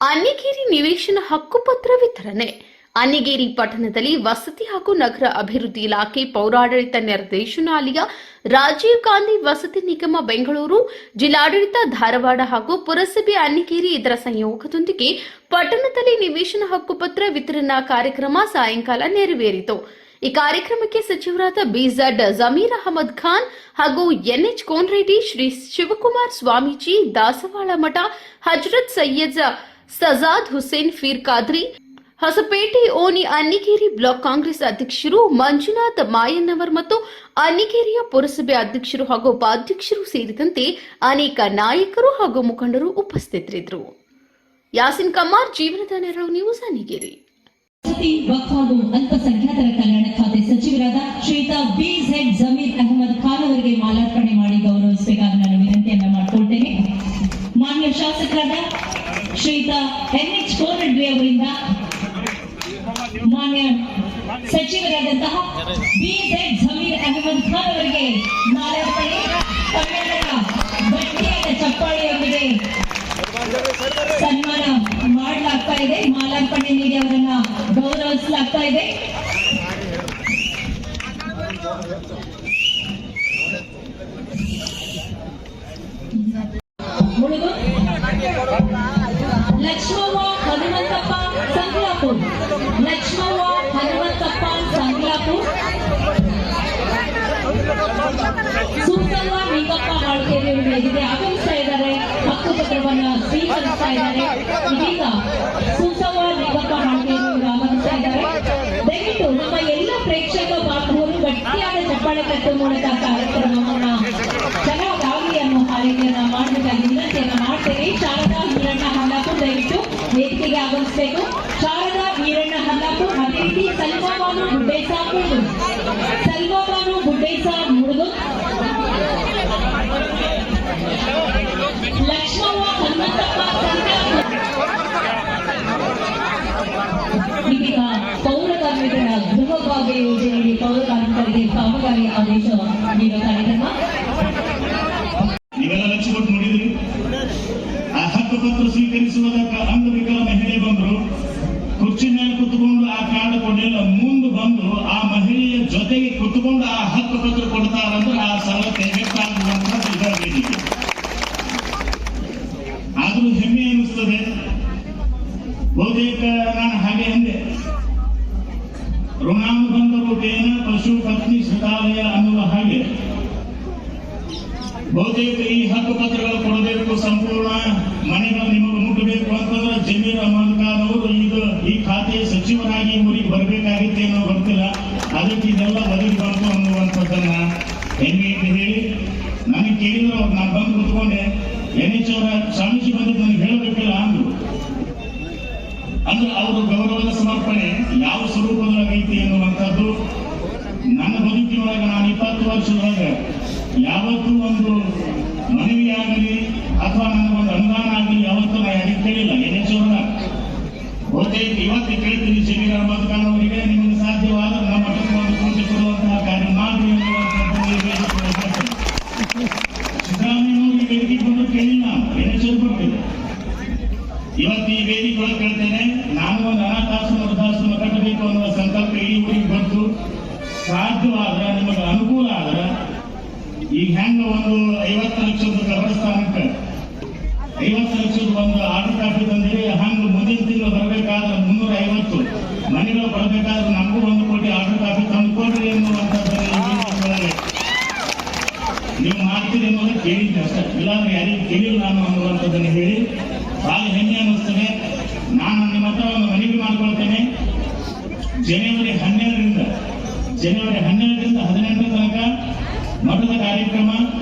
ಅನ್ನಿಗೇರಿ ನಿವೇಶನ ಹಕ್ಕುಪತ್ರ ವಿತರಣೆ. ಅನ್ನಿಗೇರಿ ಪಟ್ಟಣದಲ್ಲಿ ವಸತಿ ಹಾಗೂ ನಗರ ಅಭಿವೃದ್ಧಿ ಇಲಾಖೆ ಪೌರಾಡಳಿತ ನಿರ್ದೇಶನಾಲಯ, ರಾಜೀವ್ ಗಾಂಧಿ ವಸತಿ ನಿಗಮ ಬೆಂಗಳೂರು, ಜಿಲ್ಲಾಡಳಿತ ಧಾರವಾಡ ಹಾಗೂ ಪುರಸಭೆ ಅನ್ನಿಗೇರಿ ಇದರ ಸಂಯೋಗದೊಂದಿಗೆ ಪಟ್ಟಣದಲ್ಲಿ ನಿವೇಶನ ಹಕ್ಕುಪತ್ರ ವಿತರಣಾ ಕಾರ್ಯಕ್ರಮ ಸಾಯಂಕಾಲ ನೆರವೇರಿತು. ಈ ಕಾರ್ಯಕ್ರಮಕ್ಕೆ ಸಚಿವರಾದ ಬಿಜೆಡ್ ಜಮೀರ್ ಅಹಮದ್ ಖಾನ್ ಹಾಗೂ ಎನ್ಎಚ್ ಕೋನರೆಡ್ಡಿ, ಶ್ರೀ ಶಿವಕುಮಾರ್ ಸ್ವಾಮೀಜಿ, ದಾಸವಾಳ ಮಠ, ಹಜರತ್ ಸೈಯದ್ ಸಜಾದ್ ಹುಸೇನ್ ಫೀರ್ ಖಾದ್ರಿ, ಹೊಸಪೇಟೆ ಓಣಿ ಅನ್ನಿಗೇರಿ ಬ್ಲಾಕ್ ಕಾಂಗ್ರೆಸ್ ಅಧ್ಯಕ್ಷರು ಮಂಜುನಾಥ್ ಮಾಯನ್ನವರ್ ಮತ್ತು ಅನ್ನಿಗೇರಿಯ ಪುರಸಭೆ ಅಧ್ಯಕ್ಷರು ಹಾಗೂ ಉಪಾಧ್ಯಕ್ಷರು ಸೇರಿದಂತೆ ಅನೇಕ ನಾಯಕರು ಹಾಗೂ ಮುಖಂಡರು ಉಪಸ್ಥಿತರಿದ್ದರು. ಯಾಸಿನ್ ಕಮಾರ್, ಜೀವನದ ನೆರಳು ನ್ಯೂಸ್, ಅನ್ನಿಗೇರಿ. ಅಲ್ಪಸಂಖ್ಯಾತರ ಕಲ್ಯಾಣ ಖಾತೆ ಸಚಿವರಾದ ಶ್ರೀಯುತ ಬಿಜೆಡ್ ಜಮೀರ್ ಅಹಮದ್ ಖಾನ್ ಅವರಿಗೆ ಮಾಲಾರ್ಪಣೆ ಮಾಡಿ ಗೌರವಿಸಬೇಕಾಗಿ ನಾನು ವಿನಂತಿಯನ್ನ ಮಾಡಿಕೊಳ್ತೇನೆ. ಮಾನ್ಯ ಶಾಸಕರಾದ ಶ್ರೀಯುತ ಎನ್ಎಚ್ ಕೋನರೆಡ್ಡಿ ಅವರಿಂದ ಮಾನ್ಯ ಸಚಿವರಾದಂತಹ ಬಿಜೆಡ್ ಜಮೀರ್ ಅಹಮದ್ ಖಾನ್ ಅವರಿಗೆ ಮಾಲಾರ್ಪಣೆ ಕನ್ನಡದ ಗಟ್ಟಿಯಾದ ಚಪ್ಪಾಳೆಯೊಂದಿಗೆ ಸನ್ಮಾನ ಮಾಡಲಾಗ್ತಾ ಇದೆ. ಮಾಲಾರ್ಪಣೆ ನೀಡಿ ಅವರನ್ನ ಗೌರವಿಸಲಾಗ್ತಾ ಇದೆ. ಮುಳುಗು ಲಕ್ಷ್ಮವ್ವ ಹನುಮಂತಪ್ಪ ಸಂಗ್ಲಾಪುರ್, ಲಕ್ಷ್ಮವ್ವ ಹನುಮಂತಪ್ಪ ಸಂಗ್ಲಾಪುರ್, ಸುಸಲ್ವ ನಿಂಗಪ್ಪ ಮಾಳ್ಕೇರಿ ವೇದಿಕೆ ಆಗಮಿಸ್ತಾ ಇದ್ದಾರೆ. ಹಕ್ಕುಪತ್ರವನ್ನು ಸ್ವೀಕರಿಸ್ತಾ ಇದ್ದಾರೆ. ಇದೀಗ ಸುಸಲ್ವ ನಿಂಗಪ್ಪ ಮಾಳ್ಕೇರಿ ಅವರು ಆಗಮಿಸ್ತಾ ಇದ್ದಾರೆ. ದಯವಿಟ್ಟು ನಮ್ಮ ಎಲ್ಲ ಪ್ರೇಕ್ಷಕ ಬಾಂಧವರು ಗಟ್ಟಿಯಾದ ಚಪ್ಪಾಳೆ ತಟ್ಟುವ ಮೂಲಕ ಕಾರ್ಯಕ್ರಮವನ್ನು ಚೆನ್ನಾಗಿ ಅನ್ನೋ ಹಾರೈಕೆಯನ್ನ ಮಾಡಬೇಕಾಗಿ ವಿನಂತಿಯನ್ನ ಮಾಡ್ತೇವೆ. ಶಾರದಾ ವೀರಣ್ಣ ಹಲ್ಲಾಪುರ್ ದಯವಿಟ್ಟು ವೇದಿಕೆಗೆ ಆಗಮಿಸಬೇಕು. ಶಾರದಾ ವೀರಣ್ಣ ಹಲ್ಲಾಪುರ್, ಅದೇ ರೀತಿ ಸಲ್ವಾಬಾನು ಗುಡ್ಡೇಸ ಮುಳುಗು, ಸಲ್ವಾಬಾನು ಗುಡ್ಡೇಸ ಮುಳುಗು, ಲಕ್ಷ್ಮವ್ವ ಹನುಮಂತಪ್ಪ ಇದೀಗ ಪೌರ ಕಾರ್ಮಿಕರ ಗೃಹ ಭಾಗ್ಯ ಯೋಜನೆಯಲ್ಲಿ ಪೌರ ಕಾರ್ಮಿಕರಿಗೆ ಕಾಮಗಾರಿ ಆದೇಶ ನೀಡುವ ಕಾರ್ಯಕ್ರಮ. ನೀವೆಲ್ಲ ಲಕ್ಷ ಕೊಟ್ಟು ನೋಡಿದ್ರಿ. ಆ ಹಕ್ಕುಪತ್ರ ಸ್ವೀಕರಿಸುವುದಕ್ಕ ಅಂಗವಿಕಲ ಮಹಿಳೆ ಬಂದ್ರು, ಕುರ್ಚಿ ಮೇಲೆ ಕುತ್ಕೊಂಡು ಆ ಕಾರ್ಡ್ ಕೊಡಲಿಲ್ಲ, ಮುಂದೆ ಬಂದು ಆ ಮಹಿಳೆಯ ಜೊತೆಗೆ ಕುತ್ಕೊಂಡು ಆ ಹಕ್ಕುಪತ್ರ ಕೊಡ್ತಾರಂದ್ರೆ ಆ ಸಾಲ ತೆಗೆದುಕೊಳ್ಳುವಂತ ಇದಾಗಿದೆ. ಆದ್ರೂ ಹೆಮ್ಮೆ ಅನಿಸ್ತದೆ. ಬಹುತೇಕ ನಾನು ಹಾಗೆ ಅಂದೆ, ಋಣಾನುಬಂಧರೂಪೇಣ ಪಶು ಪತ್ನಿ ಸುತಾಲಯ ಅನ್ನುವ ಹಾಗೆ ಬಹುತೇಕ ಈ ಹಕ್ಕುಪತ್ರಗಳು ಕೊಡಬೇಕು, ಸಂಪೂರ್ಣ ಮನೆಗಳು ನಿಮಗೆ ಮುಟ್ಟಬೇಕು ಅಂತಂದ್ರೆ ಜಮೀರ್ ಅಹಮದ್ ಖಾನ್ ಅವರು ಈಗ ಈ ಖಾತೆ ಸಚಿವರಾಗಿ ಊರಿಗೆ ಬರಬೇಕಾಗಿತ್ತೆ ಅನ್ನೋ ಗೊತ್ತಿಲ್ಲ. ಅದಕ್ಕೆ ಇದೆಲ್ಲ ಒದಗಿ ಬಂತು ಅನ್ನುವಂಥದ್ದನ್ನ ಹೆಂಗೆ ಅಂತ ಹೇಳಿ ನನಗೆ ಕೇಳಿದ್ರು. ಅವ್ರು ನಾನು ಬಂದು ಕುತ್ಕೊಂಡೆ, ಎನ್ಎಚ್ ಅವರ ಸ್ವಾಮೀಜಿ ಬಂದು ನನಗೆ ಹೇಳಬೇಕಿಲ್ಲ ಅಂದ್ರು. ಅಂದ್ರೆ ಅವರು ಗೌರವದ ಸಮರ್ಪಣೆ ಯಾವ ಸ್ವರೂಪದೊಳಗೈತಿ ಎನ್ನುವಂಥದ್ದು ನನ್ನ ಬದುಕಿನೊಳಗೆ ನಾನು 20 ವರ್ಷದೊಳಗೆ ಯಾವತ್ತೂ ಒಂದು ಮನವಿಯಾಗಲಿ ಅಥವಾ ನನಗೊಂದು ಅನುದಾನ ಆಗಲಿ ಯಾವತ್ತೂ ನಾನು ಯಾರಿಗೆ ಕೇಳಿಲ್ಲ. ಎನ್ಎಚ್ ಅವರ ಬಹುತೇಕ ಇವತ್ತು ಕೇಳ್ತೀನಿ, ಜಮೀರ್ ಅಹಮದ್ ಖಾನ್ ಅವರಿಗೆ ನಿಮಗೆ ಸಾಧ್ಯವಾದರೆ ನಮ್ಮ ಮಠಕ್ಕೆ ಒಂದು ಕೋಟಿ ಕೊಡುವಂತಹ ಕಾರ್ಯ ಮಾಡಿ ಎನ್ನುವಂಥದ್ದು ಸಿದ್ದರಾಮಯ್ಯನವರಿಗೆ ವೇದಿಕೆ ಬಂದು ಕೇಳಿಲ್ಲ, ಎನ್ಎಚ್ ಅವರು ಬರ್ತಿದೆ. ಇವತ್ತು ಈ ವೇದಿಕೆ ಒಳಗೆ ಕೇಳ್ತೇನೆ, ನಾನು ಒಂದು ಅನಾಥಾಶ್ರಮ ವೃದ್ಧಾಶ್ರಮ ಕಟ್ಟಬೇಕು ಅನ್ನುವ ಸಂಕಲ್ಪ ಈ ಊರಿಗೆ ಬಂತು. ಸಾಧ್ಯವಾದ್ರೆ ನಿಮಗೆ ಅನುಕೂಲ ಆದ್ರೆ ಈಗ ಹೆಂಗ ಒಂದು 50 ಲಕ್ಷದ ಕಬ್ರಸ್ಥಾನಕ್ಕೆ 50 ಲಕ್ಷದ ಒಂದು ಆರ್ಡರ್ ಕಾಪಿ ತಂದಿರಿ, ಹಂಗ ಮುಂದಿನ ತಿಂಗಳು ಬರಬೇಕಾದ್ರೆ 350 ಮನೆಗಳು ಬರಬೇಕಾದ್ರೆ ನಮಗೂ 1 ಕೋಟಿ ಆರ್ಡರ್ ಕಾಪಿ ತಂದು ಕೊಡ್ರಿ ಎನ್ನುವಂಥದ್ದು ನೀವು ಮಾಡ್ತೀರಿ ಅನ್ನೋದು ಕೇಳಿದ್ದೆ ಅಷ್ಟೇ, ಇಲ್ಲಾಂದ್ರೆ ಯಾರಿಗೂ ಕೇಳಿಲ್ಲ ನಾನು ಅನ್ನುವಂಥದ್ದನ್ನು ಹೇಳಿ ಭಾಳ ಹೆಮ್ಮೆ ಅನ್ನಿಸ್ತದೆ. ನಾನು ನಿಮ್ಮ ಹತ್ರ ಒಂದು ಮನವಿ ಮಾಡ್ಕೊಳ್ತೇನೆ. ಜನವರಿ 12ರಿಂದ 18 ತನಕ ಮಠದ ಕಾರ್ಯಕ್ರಮ.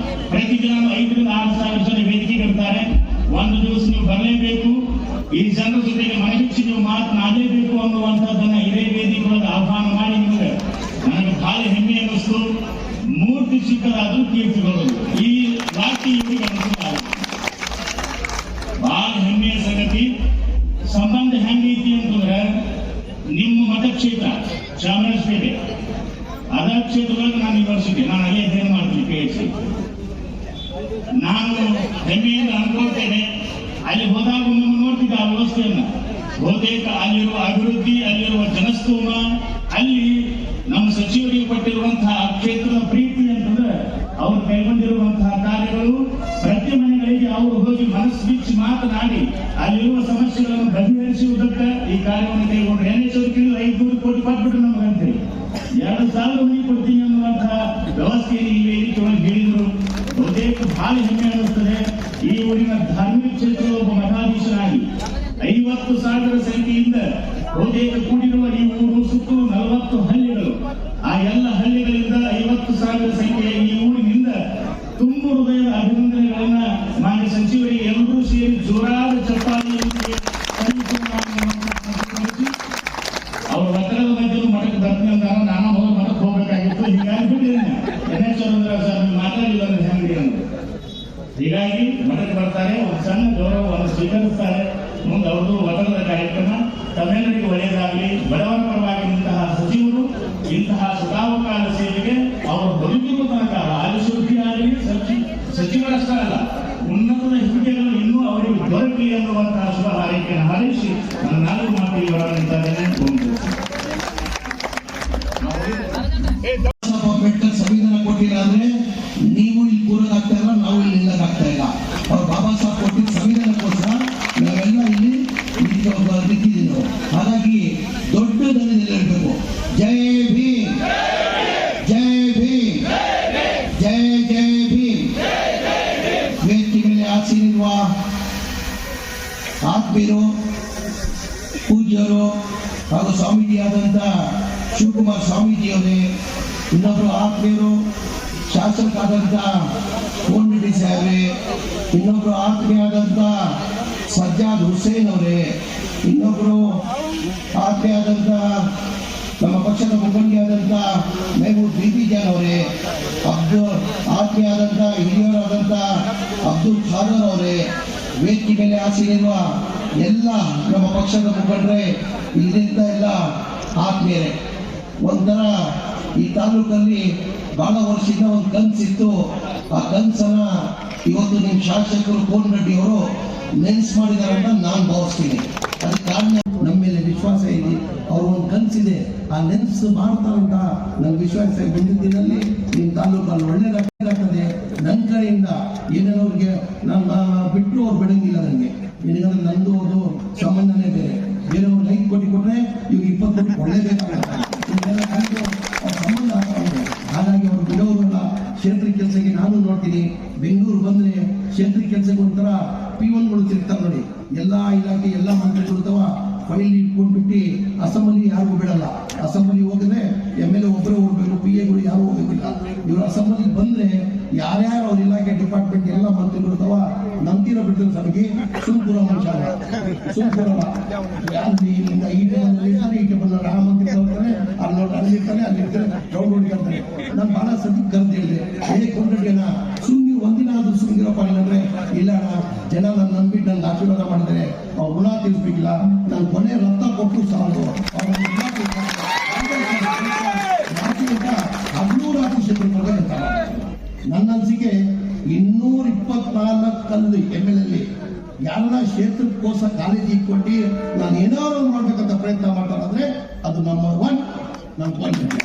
ಪ್ರತಿದಿನ 5 ರಿಂದ 6 ಸಾವಿರ ಜನ ವೇದಿಕೆಗೆ ಇರ್ತಾರೆ. ಒಂದು ದಿವಸ ನೀವು ಬರಲೇಬೇಕು. ಈ ಜನರ ಜೊತೆಗೆ ಮನಗಿಚ್ಚಿ ನೀವು ಮಾತನಾಡಲೇಬೇಕು ಅನ್ನುವಂಥದ್ದನ್ನ ಇದೇ ವೇದಿಕೆಯೊಳಗೆ ಆಹ್ವಾನ ಮಾಡಿ ನಿಮಗೆ ನನಗೆ ಬಹಳ ಹೆಮ್ಮೆ ಅನ್ನಿಸ್ತು. ಮೂರ್ತಿ ಸಿಕ್ಕರಾದ್ರೂ ಕೀರ್ತಿಗಳು ಈ ವಾಕ್ಯ ಇವರಿಗೆ ಅನುಕೂಲ ಬಹಳ ಹೆಮ್ಮೆಯ ಸಂಗತಿ. ಸಂಬಂಧ ಹೆಂಗೈತಿ ಅಂತಂದ್ರೆ ನಿಮ್ಮ ಮತಕ್ಷೇತ್ರ ಚಾಮರಾಜಪೇಟೆ, ಅದ ಕ್ಷೇತ್ರದಲ್ಲಿ ನಾನು ಯೂನಿವರ್ಸಿಟಿ, ನಾನು ಅಲ್ಲೇ ಅಧ್ಯಯನ ಮಾಡ್ತೀನಿ PhD. ನಾನು ಹೆಮ್ಮೆಯಿಂದ ಅನ್ಕೊಳ್ತೇನೆ, ಅಲ್ಲಿ ಹೋದಾಗ ಒಮ್ಮೆ ನೋಡ್ತಿದ್ದೆ ಆ ವ್ಯವಸ್ಥೆಯನ್ನ. ಬಹುತೇಕ ಅಲ್ಲಿರುವ ಅಭಿವೃದ್ಧಿ, ಅಲ್ಲಿರುವ ಜನಸ್ತೋಮ, ಅಲ್ಲಿ ನಮ್ಮ ಸಚಿವರಿಗೆ ಕೊಟ್ಟಿರುವಂತಹ ಕ್ಷೇತ್ರದ ಪ್ರೀತಿ ಅಂತಂದ್ರೆ ಅವರು ಕೈಗೊಂಡಿರುವಂತಹ ಕಾರ್ಯಗಳು, ಪ್ರತಿ ಮನೆಗಳಿಗೆ ಅವರು ಹೋಗಿ ಮನಸ್ಸು ಬಿಚ್ಚಿ ಮಾತನಾಡಿ ಅಲ್ಲಿರುವ ಸಮಸ್ಯೆಗಳನ್ನು ಬಗೆಹರಿಸುವುದಕ್ಕೆ ಈ ಕಾರ್ಯವನ್ನು ಕೈಗೊಂಡ್ರು. NHR 500 ಕೋಟಿ ಕೊಟ್ಬಿಟ್ಟು ನಮಗಂತೆ 2,000 ಮನೆ ಕೊಡ್ತೀನಿ ಅನ್ನುವಂತಹ ವ್ಯವಸ್ಥೆಯನ್ನು ಈ ವೇದಿಕೆಯೊಳಗೆ ಹೇಳಿದರು. ಬಹುತೇಕ ಬಹಳ ಹೆಮ್ಮೆ ಅನ್ನಿಸ್ತದೆ. ಈ ಊರಿನ ಧಾರ್ಮಿಕ ಕ್ಷೇತ್ರದ ಒಬ್ಬ ಮಠಾಧೀಶರಾಗಿ 50,000 ಸಂಖ್ಯೆಯಿಂದ ಬಹುತೇಕ ಕೂಡಿರುವ ಈ ಊರು ಸುತ್ತಲೂ 40 ಹಳ್ಳಿಗಳು. ಆ ಎಲ್ಲ ಹಳ್ಳಿಗಳಿಂದ 50,000 ಸಂಖ್ಯೆಯ ಈ ಊರಿನಿಂದ ತುಂಬು ಹೃದಯದ ಅಭಿನಂದನೆಗಳನ್ನ ಮಾನ್ಯ ಸಚಿವರಿಗೆ ಎಲ್ಲರೂ ಸೇರಿ ಜೋರಾದ ಚಪ್ಪಾಳೆಯೊಂದಿಗೆ ಅವರು ಒತ್ತಡದ ಮಧ್ಯೆ ಮಠಕ್ಕೆ ಬರ್ತೀನಿ ಅಂದಾಗ ನಾನು ಮೊದಲು ಮಠಕ್ಕೆ ಹೋಗ್ಬೇಕಾಗಿತ್ತು. ಹೀಗಾಗಿ ಬಿಟ್ಟಿದ್ದೇನೆ. NHR ಸರ್ ಮಾತಾಡಿಲ್ಲ ಹೆಂಗ್ರಿ ಅಂತ. ಹೀಗಾಗಿ ಮಠಕ್ಕೆ ಬರ್ತಾರೆ, ಒಂದು ಸಣ್ಣ ಗೌರವವನ್ನು ಸ್ವೀಕರಿಸ್ತಾರೆ. ಮುಂದೆ ಅವ್ರದ್ದು ಒತ್ತಡದ ಕಾರ್ಯಕ್ರಮ. ತಮ್ಮೆಲ್ಲರಿಗೂ ಒಳ್ಳೆಯದಾಗಲಿ. ಬಡವರ ಪರವಾಗಿ ಇಂತಹ ಸಚಿವರು ಇಂತಹ ಸದಾವಕಾಲ ಸೇವೆಗೆ ಅವರು ಬದುಕಿರುವ ತನಕ ಆಯುಷ್ಯ ಆಗಲಿ, ಸಚಿವರಷ್ಟೇ ಅಲ್ಲ, ಉನ್ನತದ ಹುದ್ದೆಗಳು ಇನ್ನೂ ಅವರಿಗೆ ದೊರಕಲಿ ಅನ್ನುವಂತಹ ಶುಭ ಹಾರೈಕೆಯನ್ನು ಹಾರೈಸಿ ನನ್ನ 4 ಮಾತಿಗೆ ಹೊರನಿಂತಾನೆ. ಸಂವಿಧಾನ ಕೊಟ್ಟಿಲ್ಲ ಅಂದ್ರೆ ನೀವು ಇಲ್ಲಿ ಕೂರೋದಾಗ್ತಾ ಇಲ್ಲ, ನಾವು ಇಲ್ಲಿ ನಿಲ್ಲೋದಾಗ್ತಾ ಇಲ್ಲ. ಅವ್ರು ಬಾಬಾ ಸಾಹೇಬ್ ಕೊಟ್ಟಿದ್ದ ಸಂವಿಧಾನಕ್ಕೋಸ್ಕರ ನಾವೆಲ್ಲ ಇಲ್ಲಿ ನಿಂತಿದ್ದೀವಿ ನಾವು. ಹಾಗಾಗಿ ದೊಡ್ಡ ದನದಲ್ಲಿ ಹೇಳ್ಬೇಕು, ಜೈ ಭೀಮ್, ಜೈ ಭೀಮ್, ಜೈ ಜೈ ಭೀಮ್. ವೇದಿಕೆ ಮೇಲೆ ಆಸೀನಿರುವ ಆತ್ಮೀಯರು, ಪೂಜ್ಯರು ಹಾಗೂ ಸ್ವಾಮೀಜಿಯಾದಂಥ ಶಿವಕುಮಾರ್ ಸ್ವಾಮೀಜಿಯವರೇ, ಇನ್ನೊಬ್ಬರು ಆತ್ಮೀಯರು ಶಾಸಕರಾದಂಥ ಕೋನ್ ರೆಡ್ಡಿ ಸಾಹೇಬ್ರೆ, ಇನ್ನೊಬ್ಬರು ಆತ್ಮೀಯಾದಂಥ ಸಜ್ಜಾದ್ ಹುಸೇನ್ ಅವರೇ, ಇನ್ನೊಬ್ಬರು ಆತ್ಮೀಯಾದಂಥ ನಮ್ಮ ಪಕ್ಷದ ಮುಖಂಡಿಯಾದಂಥ ಮೆಹಬೂಬ್ ಬಿಬಿ ಜಾನ್ ಅವರೇ, ಆತ್ಮೀಯಾದಂಥ ಹಿರಿಯರಾದಂಥ ಅಬ್ದುಲ್ ಖಾದರ್ ಅವರೇ, ವೇದಿಕೆ ಮೇಲೆ ಆಸೀನಿರುವ ಎಲ್ಲ ನಮ್ಮ ಪಕ್ಷದ ಮುಖಂಡರೇ, ಇಲ್ಲಿಂದ ಎಲ್ಲ ಆತ್ಮೀಯರೇ. ಒಂಥರ ಈ ತಾಲೂಕಲ್ಲಿ ಬಹಳ ವರ್ಷದಿಂದ ಒಂದು ಕನಸಿತ್ತು. ಆ ಕನಸನ್ನ ಇವತ್ತು ನಿಮ್ಮ ಶಾಸಕರು ಕೋನ್ ರೆಡ್ಡಿ ಅವರು ನೆನ್ಸ್ ಮಾಡಿದ್ದಾರೆ ಅಂತ ನಾನು ಭಾವಿಸ್ತೀನಿ. ಅದಕ್ಕೆ ಕಾರಣ ನಮ್ಮ ಮೇಲೆ ವಿಶ್ವಾಸ ಇದೆ. ಅವ್ರ ಒಂದು ಕನಸಿದೆ, ಆ ನೆನ್ಸು ಮಾಡ್ತಾರಂತ ನನ್ನ ವಿಶ್ವಾಸ. ಮುಂದಿನ ದಿನದಲ್ಲಿ ನಿಮ್ಮ ತಾಲೂಕಲ್ಲಿ ಒಳ್ಳೇದಾಗ್ತದೆ. ನನ್ನ ಕಡೆಯಿಂದ ಏನೇನವ್ರಿಗೆ ನಾನು ಬಿಟ್ಟರು ಅವ್ರು ಬಿಡಂಗಿಲ್ಲ. ನನಗೆ ಏನಾದ್ರೆ ನಂದು ಅದು ಸಂಬಂಧನೇ ಬೇರೆ. ಬೇರೆಯವ್ರು 5 ಕೋಟಿ ಕೊಟ್ಟರೆ ಇವ್ರು 20 ಕೋಟಿ ಕೊಡಲೇಬೇಕಾಗುತ್ತೆ. ಅವ್ರ ಸಂಬಂಧ ಆಗ್ತಾವೆ. ಹಾಗಾಗಿ ಅವ್ರು ಬಿಡೋರಲ್ಲ. ಕ್ಷೇತ್ರ ಕೆಲಸಕ್ಕೆ ನಾನು ನೋಡ್ತೀನಿ, ಬೆಂಗಳೂರು ಬಂದ್ರೆ ಕ್ಷೇತ್ರ ಕೆಲಸಕ್ಕೆ ಒಂಥರ P1ಗಳು ತಿರ್ತಾರೆ ನೋಡಿ. ಎಲ್ಲಾ ಇಲಾಖೆ ಎಲ್ಲ ಮಂತ್ರಿಗಳು ಫೈಲ್ ಇಟ್ಕೊಂಡ್ಬಿಟ್ಟು ಅಸೆಂಬ್ಲಿ ಯಾರಿಗೂ ಬಿಡಲ್ಲ. ಅಸೆಂಬ್ಲಿ ಹೋಗಿದ್ರೆ MLA ಒಬ್ಬರೇ ಹೋಗ್ಬೇಕು, PAಗಳು ಯಾರು ಹೋಗೋದಿಲ್ಲ. ಇವರು ಅಸೆಂಬ್ಲಿ ಬಂದ್ರೆ ಯಾರ್ಯಾರು ಅವ್ರ ಇಲಾಖೆ ಡಿಪಾರ್ಟ್ಮೆಂಟ್ ಎಲ್ಲ ಮಂತ್ರಿಗಳು ನಂಬ್ತಿರೋ ಬಿಡ್ತಾರೆ. ಸರಿಗೆ ಸುಮ್ಪುರ ಮನುಷ್ಯ ಸುಮ್ಪುರಲ್ಲ. ಈಟೆ ಬಂದ ಆ ಮಂತ್ರಿ ಹೋಗ್ತಾರೆ, ಅಲ್ಲಿರ್ತಾನೆ, ಅಲ್ಲಿರ್ತಾರೆ, ರೌಂಡ್ ಹೊಡಿತಾರೆ. ನಾನು ಬಹಳ ಸತಿ ಕರೆದು ಹೇಳಿದೆ, ಕೊಂಡ್ರೆಡ್ಡಿಯನ್ನ ಸುಮ್ಮನೆ ಒಂದಿನ ಆದ್ರೂ ಸುಮ್ಮನಿರಪ್ಪ ಏನಂದ್ರೆ, ಇಲ್ಲ ಜನ ನನ್ನ ನಂಬಿಟ್ಟು ನನ್ಗೆ ಆಶೀರ್ವಾದ ಮಾಡಿದರೆ ಅವ್ರು ಋಣ ತೀರಿಸ್ಬೇಕಿಲ್ಲ. ನಾನು ಕೊನೆ ರಕ್ತ ಕೊಟ್ಟು ಸಾಲು ನನ್ನ ಅನಿಸಿಕೆ 224 MLA ಯಾರನ್ನ ಕ್ಷೇತ್ರಕ್ಕೋಸ್ಕರ ಕಾಲೇಜಿಗೆ ಕೊಟ್ಟು ನಾನು ಏನಾದ್ರು ಮಾಡ್ಬೇಕಂತ ಪ್ರಯತ್ನ ಮಾಡ್ತಾರಂದ್ರೆ ಅದು ನಂಬರ್ 1 ನಮ್ಮ ಪಾಯಿಂಟ್.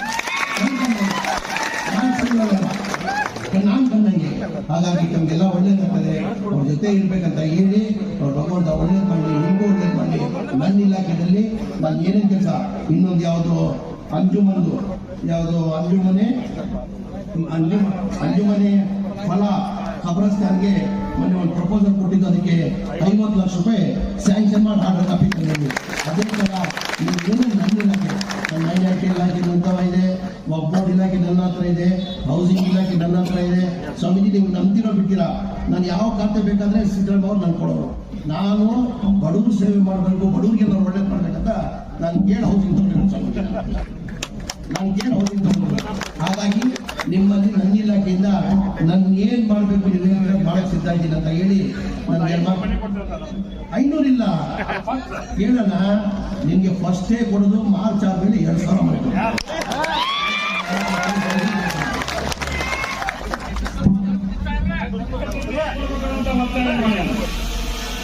ನಾನು ಬಂದಂಗೆ. ಹಾಗಾಗಿ ತಮಗೆಲ್ಲ ಒಳ್ಳೇದಾಗ್ತದೆ. ಅವ್ರ ಜೊತೆ ಇರ್ಬೇಕಂತ ಹೇಳಿ ಅವ್ರ ಭಗವಂತ ಒಳ್ಳೇದು ಮಾಡಲಿ, ನಿಮಗೂ ಒಳ್ಳೇದು ಮಾಡಲಿ. ನನ್ನ ಇಲಾಖೆಯಲ್ಲಿ ನಾನು ಏನೇನು ಕೆಲಸ, ಇನ್ನೊಂದು ಯಾವುದು ಅಂಜುಮನ್ದು, ಯಾವುದು ಅಂಜುಮನೆ ಫಲ ಖಬರಸ್ತಾನ್ಗೆ ಮೊನ್ನೆ ಒಂದು ಪ್ರಪೋಸಲ್ ಕೊಟ್ಟಿದ್ದು, ಅದಕ್ಕೆ 50 ಲಕ್ಷ ರೂಪಾಯಿ ಸ್ಯಾಂಕ್ಷನ್ ಮಾಡಿ ಆರ್ಡರ್ ಕಾಪಿ ತಂದಿದ್ವಿ. ಅದೇ ಥರ ಏನು ನನ್ನ ಇಲಾಖೆ, ನನ್ನ ಮೈನಾರಿಟಿ ಇಲಾಖೆ ನಂತರ ಇದೆ, ಒಬ್ಬರು ಇಲಾಖೆ ನನ್ನ ಹತ್ರ ಇದೆ, ಹೌಸಿಂಗ್ ಇಲಾಖೆ ನನ್ನ ಹತ್ರ ಇದೆ. ಸ್ವಾಮೀಜಿ ನೀವು ನಂಬ್ತಿರೋ ಬಿಡ್ತೀರಾ, ನಾನು ಯಾವ ಖಾತೆ ಬೇಕಾದ್ರೆ ಸಿದ್ದರಾಮಯ್ಯ ಅವ್ರು ನಾನು ಕೊಡೋರು. ನಾನು ಬಡವರು ಸೇವೆ ಮಾಡಬೇಕು, ಬಡವರಿಗೆ ನಾನು ಒಳ್ಳೇದು ಮಾಡ್ಬೇಕಂತ ನಾನು ಕೇಳಿ ಹೌಸಿಂಗ್ ತಗೊಂಡಿರೋ ಸ್ವಾಮೀಜಿ, ನಾನು ಕೇಳಿ ಹೌಸಿಂಗ್ ತಗೊಂಡು. ಹಾಗಾಗಿ ನಿಮ್ಮಲ್ಲಿ ನನ್ನ ಇಲಾಖೆಯಿಂದ ನಾನು ಏನ್ ಮಾಡಬೇಕು ನೀವು ಮಾಡಕ್ ಸಿದ್ಧ ಇದ್ದೀನಿ ಅಂತ ಹೇಳಿ ನನಗೆ 500 ಇಲ್ಲ ಕೇಳೋಣ. ನಿನ್ಗೆ ಫಸ್ಟೇ ಕೊಡೋದು ಮಾರ್ಚ್ ಆದ್ಮೇಲೆ 2,000 ಮಾಡ್ತೀನಿ.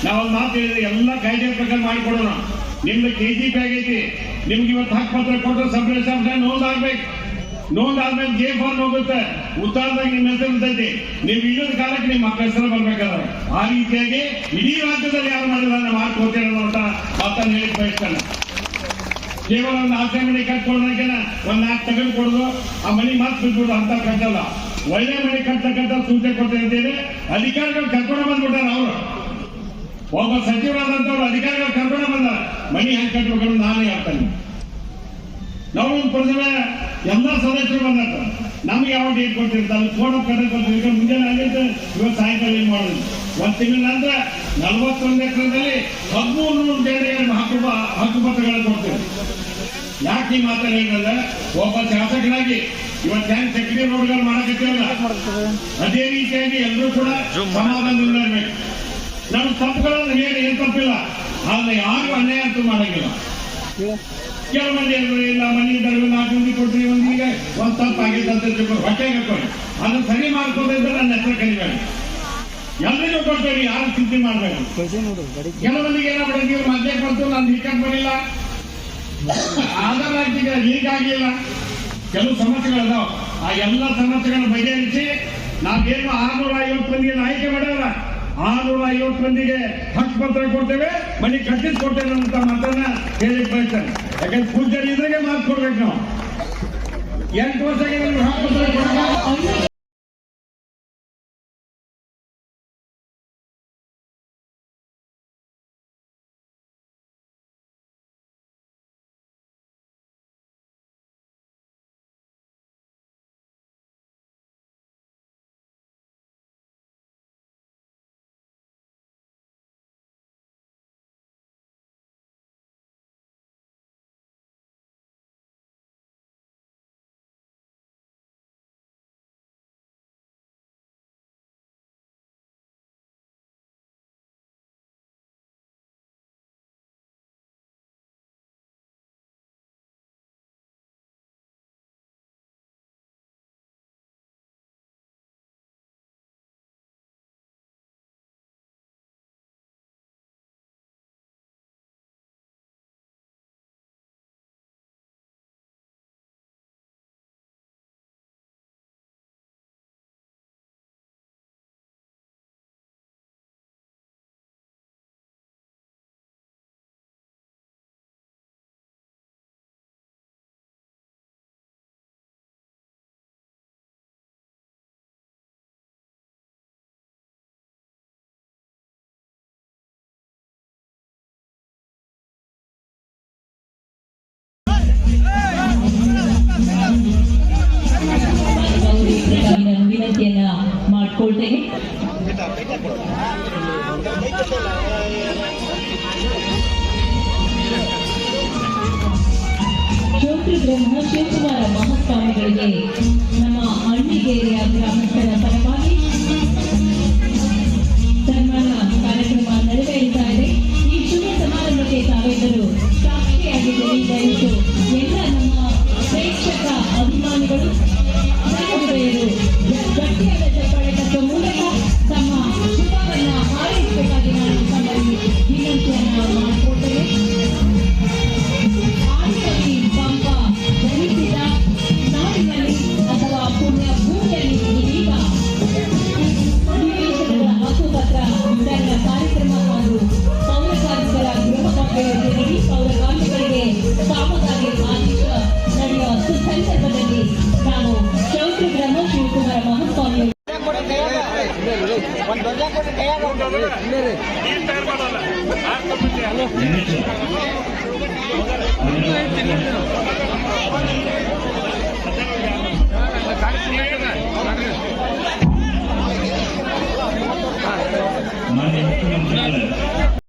ನಾವೊಂದು ಮಾತು ಹೇಳಿದ್ರೆ ಎಲ್ಲ ಕಾಯ್ದೆ ಪ್ರಕಾರ ಮಾಡಿಕೊಡೋಣ. ನಿಮ್ದು KGP ಆಗೈತಿ, ನಿಮ್ಗೆ ಇವತ್ತು ಹಕ್ಕುಪತ್ರ ಕೊಟ್ಟು ಸಬ್ ರಿಜಿಸ್ಟ್ರೇಷನ್ ನೋಂದಾಗ್ಬೇಕು. ನೋಂದಾದ್ಮೇಲೆ J-ಫಾರ್ಮ್ ಹೋಗುತ್ತೆ, ಉತ್ತಾರದಾಗ ನಿಮ್ಮ ಹೆಸರು ಇರ್ತೈತಿ. ನೀವು ಇಲ್ಲದ ಕಾಲಕ್ಕೆ ನಿಮ್ಮ ಮಕ್ಕಳ ಹೆಸರು ಬರ್ಬೇಕಾದ್ರೆ ಆ ರೀತಿಯಾಗಿ ಇಡೀ ರಾಜ್ಯದಲ್ಲಿ ಯಾರು ಮಾಡಿಲ್ಲ ಮಾಡ್ಕೋತೀರ ಅಂತ ಮಾತನ್ನು ಹೇಳಿ ಬಯಸ್ತಾನೆ. ಕೇವಲ ಒಂದು 4 ಮನೆ ಕಟ್ಕೊಳ್ಳೋದಕ್ಕೆನ ಒಂದು 4 ತೆಗೆದು ಕೊಡೋದು, ಆ ಮನೆ ಮಾತು ಬಿಟ್ಬಿಡೋದು ಅಂತ ಕಟ್ಟಲ್ಲ. ಒಳ್ಳೆ ಮನೆ ಕಟ್ಟತಕ್ಕಂಥ ಸೂಚನೆ ಕೊಟ್ಟಿರ್ತೇನೆ. ಅಧಿಕಾರಿಗಳು ಕರ್ಕೊಂಡು ಬಂದ್ಬಿಟ್ಟಾರ. ಅವರು ಒಬ್ಬ ಸಚಿವರಾದಂತವ್ರು ಅಧಿಕಾರಿಗಳು ಕರ್ಕೊಂಡು ಬಂದ ಮನೆ ಹೆಂಗೆ ಕಟ್ಟಬೇಕು ನಾನೇ ಹೇಳ್ತಾನೆ. ನಾವು ಪ್ರಥಮ ಎಲ್ಲ ಸದಸ್ಯರು ಬಂದಾಗ ನಮ್ಗೆ ಯಾವ ಡೇಟ್ ಕೊಟ್ಟಿರ್ತಾರೆ, ಫೋನ್ ಕಟ್ಟಕ್ಕೆ ಕೊಡ್ತೀವಿ. ಮುಂಜಾನೆ ಆಗೈತೆ, ಇವತ್ತು ಸಾಯಂಕಾಲ ಏನ್ ಮಾಡೋದು. ಒಂದು ತಿಂಗಳ ನಂತರ 41 ಎಕರೆದಲ್ಲಿ 1300 ಜನರಿಗೆ ಹಕ್ಕುಪತ್ರಗಳನ್ನು ಕೊಡ್ತೀವಿ. ಯಾಕೆ ಈ ಮಾತನ್ನು ಹೇಳಿದ್ರೆ, ಒಬ್ಬ ಶಾಸಕರಾಗಿ ಇವತ್ತು ಹೆಂಗ್ ಸೆಕ್ರೆಟರಿ ರೋಡ್ಗಳು ಮಾಡಕತ್ತೀವಲ್ಲ, ಅದೇ ರೀತಿಯಾಗಿ ಎಲ್ಲರೂ ಕೂಡ ಸಮಾಧಾನದಿಂದ ಇರಬೇಕು. ನಮ್ಮ ತಪ್ಪುಗಳನ್ನು ಹೇಳಿ ಏನ್ ತಪ್ಪಿಲ್ಲ, ಆದ್ರೆ ಯಾರು ಅನ್ಯಾಯ ಅಂತೂ ಮಾಡಂಗಿಲ್ಲ. ಕೆಲವು ಮಂದಿ ಇಲ್ಲ, ಮನೆ 4 ಮಂದಿ ಕೊಟ್ರಿ, ಒಂದಿಗೆ ಒಂದು ತಪ್ಪು ಆಗಿತ್ತು ಅಂತ ಹೊಟ್ಟೆಗೆ ಹಾಕೊಳ್ಳಿ, ಅದನ್ನ ಸರಿ ಮಾಡ್ಕೋದಿದ್ರೆ ನನ್ನ ಹೆಸರು ಕಲಿಬೇಡಿ. ಎಲ್ಲರಿಗೂ ಕೊಡ್ತೇವೆ, ಯಾರು ಚಿಂತೆ ಮಾಡ್ಬೇಕು. ಕೆಲವೊಂದಿಗೆ ಏನಾಗ್ಬಿಟ್ಟು ಇವ್ರು ಮಧ್ಯಕ್ಕೆ ಬಂತು, ನಾನು ಹಿಕ್ಕಂತ ಬರಲಿಲ್ಲ, ಆಧಾರ್ ರಾಜ್ಯಕ್ಕೆ ಲೀಕ್ ಆಗಿಲ್ಲ, ಕೆಲವು ಸಮಸ್ಯೆಗಳಿದಾವ. ಆ ಎಲ್ಲ ಸಮಸ್ಯೆಗಳನ್ನು ಬಗೆಹರಿಸಿ ನಾವೇನು 650 ಮಂದಿಗೆ ಆಯ್ಕೆ ಮಾಡ್ಯಾರ, 650 ಮಂದಿಗೆ ಹಕ್ಕುಪತ್ರ ಕೊಡ್ತೇವೆ, ಮನೆ ಕಟ್ಟಿಸ್ಕೊಡ್ತೇವೆ ಅಂತ ಮಾತನ್ನ ಹೇಳಿ ಬಯಸ್ತಾರೆ. ಯಾಕಂದ್ರೆ ಪೂಜ್ಯರು ಇದ್ರಿಗೆ ಮಾತು ಕೊಡ್ಬೇಕು. ನಾವು 8 ವರ್ಷಕ್ಕೆ ಹಕ್ಕುಪತ್ರ ಕೊಡ್ಬೇಕು. ವಿನಂತಿಯನ್ನ ಮಾಡಿಕೊಳ್ತೇನೆ. ಶ್ರೀ ಬ್ರಹ್ಮ ಶಿವಕುಮಾರ ಮಹಾಸ್ವಾಮಿಗಳಿಗೆ ನಮ್ಮ ಅಣ್ಣಿಗೇರಿಯ ಗ್ರಾಮಸ್ಥರ ಪರವಾಗಿ ಸನ್ಮಾನ ಕಾರ್ಯಕ್ರಮ ನೆರವೇರಿಸ್ತಾ ಇದೆ. ಈ ಶುಭ ಸಮಾರಂಭಕ್ಕೆ ತಾವೆಲ್ಲರೂ ಸಾಕ್ಷಿಯಾಗಿದ್ದೀರಿ. ದಯವಿಟ್ಟು ಎಲ್ಲ ನಮ್ಮ ಪ್ರೇಕ್ಷಕ ಅಭಿಮಾನಿಗಳು ಗಟ್ಟಿಯಾದ ಚಪ್ಪಾಳೆ ತಟ್ಟುವ ಮೂಲಕ ತಮ್ಮ ಶುಭವನ್ನ ಹಾರೈಸಬೇಕಾಗಿ ನಾನು ತಮ್ಮಲ್ಲಿ ವಿನಂತಿಯನ್ನ ಮಾಡಿಕೊಳ್ತೇನೆ. ಆಡಿನಲ್ಲಿ ಪಂಪ ಧರಿಸಿದ ನಾಡಿನಲ್ಲಿ ಅಥವಾ ಪುಣ್ಯ ಭೂಮಿಯಲ್ಲಿ ಇದೀಗ ನಿವೇಶನಗಳ ಹಕ್ಕುಪತ್ರ ವಿತರಣಾ ಕಾರ್ಯಕ್ರಮ ಹಾಗೂ ಪೌರ ಕಾರ್ಮಿಕರ ಗೃಹ ಬಗ್ಗೆ ಯೋಜನೆಯಡಿ ಪೌರ ಕಾರ್ಮಿಕರಿಗೆ ಕಾಮಗಾರಿ ಆದೇಶ ನಡೆಯುವ ಸುಸಂದರ್ಭದಲ್ಲಿ ನಾವು ಶ್ರೀ ಬ್ರಹ್ಮ ಶಿವಕುಮಾರ ಮಹಾಸ್ವಾಮಿ ಮಾನ್ಯ ಮುಖ್ಯಮಂತ್ರಿಗಳ